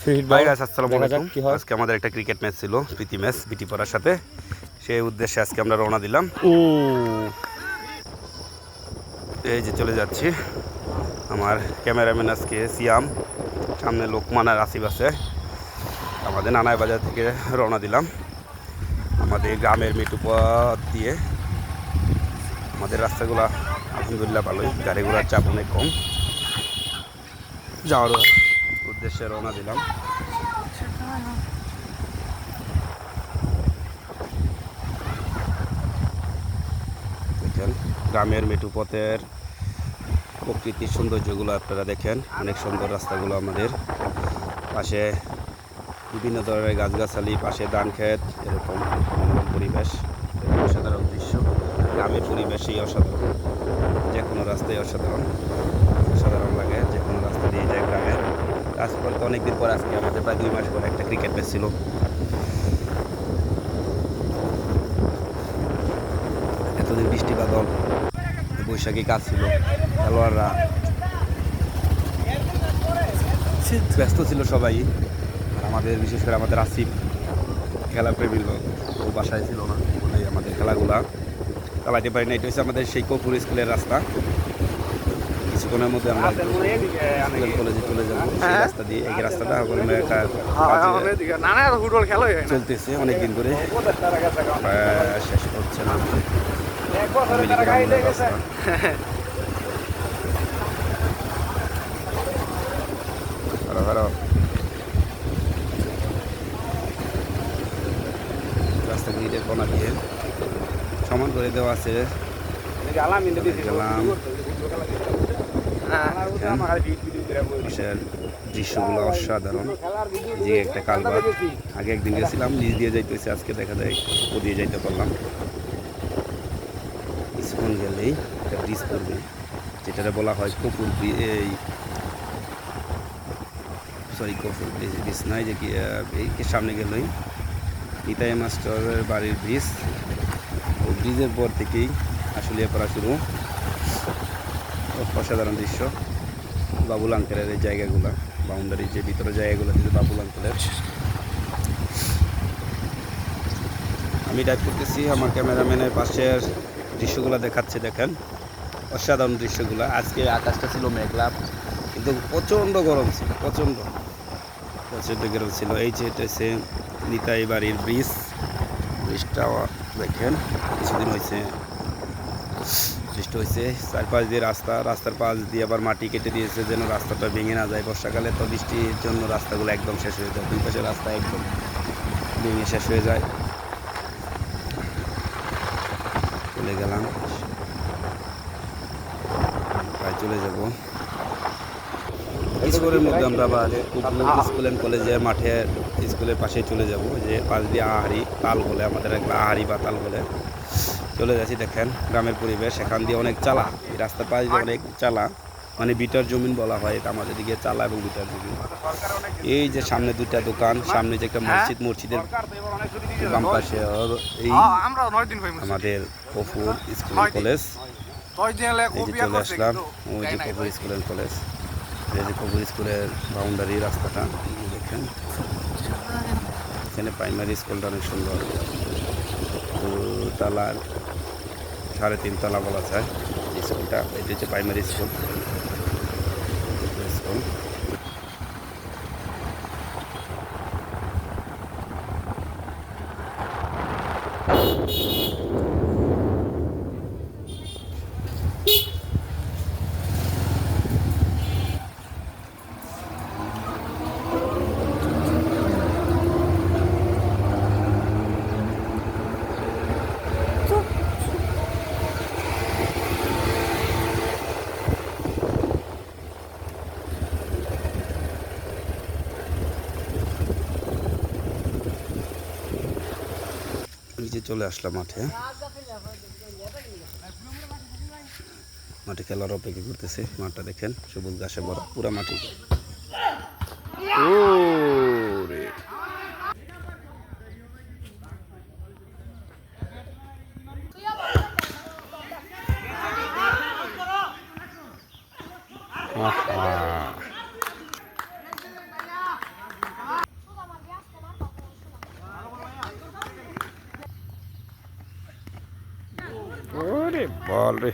Hi guys, আসসালামু আলাইকুম। আজকে আমাদের একটা ক্রিকেট ম্যাচ ছিল, প্রীতি ম্যাচ বিটি পড়ার সাথে। সেই উদ্দেশ্যে আজকে আমরা রওনা দিলাম। এই যে চলে যাচ্ছি। আমার ক্যামেরাম্যান আজকে সিয়াম, সামনে লোকমান আর আসিফ আছে। আমাদের নানায় বাজার থেকে রওনা দিলাম আমাদের গ্রামের মেটু পথ দিয়ে। আমাদের রাস্তাগুলো আলহামদুলিল্লাহ ভালোই, গাড়ি ঘোড়ার চাপ অনেক কম। যাওয়ার উদ্দেশ্যে রওনা দিলাম। দেখেন গ্রামের মেটু পথের প্রকৃতির সৌন্দর্যগুলো আপনারা দেখেন, অনেক সুন্দর রাস্তাগুলো। আমাদের পাশে বিভিন্ন ধরনের গাছগাছালি, পাশে ধান ক্ষেত, এরকম মনোরম পরিবেশ, অসাধারণ দৃশ্য। গ্রামের পরিবেশেই অসাধারণ, যে কোনো রাস্তায় অসাধারণ লাগে। যে কোনো রাস্তা দিয়ে যায় গ্রামের। তারপর তো অনেকদিন পর, আজকে আমাদের প্রায় 2 মাস পর একটা ক্রিকেট ম্যাচ ছিল। এতদিন বৃষ্টি বাদল, বৈশাখী কাজ ছিল, খেলোয়াড়রা ব্যস্ত ছিল সবাই। আর আমাদের বিশেষ করে আমাদের আসিফ খেলাপ্রেমী লোক, ও বাসায় ছিল না বলে আমাদের খেলাগুলা চালাইতে পারি না। এটা হচ্ছে আমাদের সেই কপুর স্কুলের রাস্তা। কিছুক্ষণের মধ্যে আমরা স্কুল কলেজে চলে যাবো সেই রাস্তা দিয়ে। এই রাস্তাটা চলতেছে অনেকদিন ধরে, শেষ হচ্ছে না। রাস্তা গ্রিডের কোনা দিয়ে সমান করে দেওয়া আছে। দৃশ্যগুলো অসাধারণ। যে একটা কালভার, আগে একদিন গেছিলাম নিচ দিয়ে যাইতেছে, আজকে দেখা যায় ও দিয়ে যাইতে পারলাম। কিছুক্ষণ গেলেই একটা ব্রিজ করবে, যেটা বলা হয় কপুর কপুর ব্রিজ নয়, যে কি এই সামনে গেলেই নিতাই মাস্টারের বাড়ির ব্রিজ। ও ব্রিজের পর থেকেই আশুলিয়া পড়া শুরু। অসাধারণ দৃশ্য। বাবুল আঙ্কেলের এই জায়গাগুলো, বাউন্ডারির যে ভিতরে জায়গাগুলো দিচ্ছে বাবুল আঙ্কেলের। আমি ড্রাইভ করতেছি, আমার ক্যামেরাম্যানের পাশের দৃশ্যগুলো দেখাচ্ছে। দেখেন অসাধারণ দৃশ্যগুলো। আজকে আকাশটা ছিল মেঘলা, কিন্তু প্রচণ্ড গরম ছিল, প্রচণ্ড গরম ছিল। এই যে এটা হচ্ছে নিতাই বাড়ির ব্রিজটা দেখেন, কিছুদিন হয়েছে সৃষ্টি হয়েছে। চারপাশ দিয়ে রাস্তার পাশ দিয়ে আবার মাটি কেটে দিয়েছে, যেন রাস্তাটা ভেঙে না যায়। বর্ষাকালে তো বৃষ্টির জন্য রাস্তাগুলো একদম শেষ হয়ে যায়, দুই পাশে রাস্তা একদম ভেঙে শেষ হয়ে যায়। চলে গেলাম, প্রায় চলে যাব। স্কুলের মধ্যে আমরা আবার স্কুল অ্যান্ড কলেজের মাঠে স্কুলের পাশে চলে যাব, যে পাশ দিয়ে আহারি তাল বলে, আমাদের একটা আহারি বা তাল বলে চলে যাচ্ছি। দেখেন গ্রামের পরিবেশ, এখান দিয়ে অনেক চালা, এই রাস্তার পাশ দিয়ে অনেক চালা, মানে বিটার জমিন বলা হয় এটা আমাদের দিকে, চালা এবং বিটার জমিন। এই যে সামনে দুইটা দোকান, সামনে যে একটা মসজিদের বাম পাশে এই আমাদের কপুর স্কুল অ্যান্ড কলেজ। এই যে চলে আসলাম, ওই যে কপুর স্কুল অ্যান্ড কলেজ। এই যে কপুর স্কুলের বাউন্ডারি রাস্তাটা দেখেন। এখানে প্রাইমারি স্কুলটা অনেক সুন্দর, তালার 3.5 তলা বলা যায় স্কুলটা। এটা হচ্ছে প্রাইমারি স্কুল। নিচে চলে আসলাম মাঠে খেলার অপেক্ষা করতেছে। মাঠটা দেখেন সবুজ ঘাসে ভরা, পুরা মাটি। ওরে বল রে।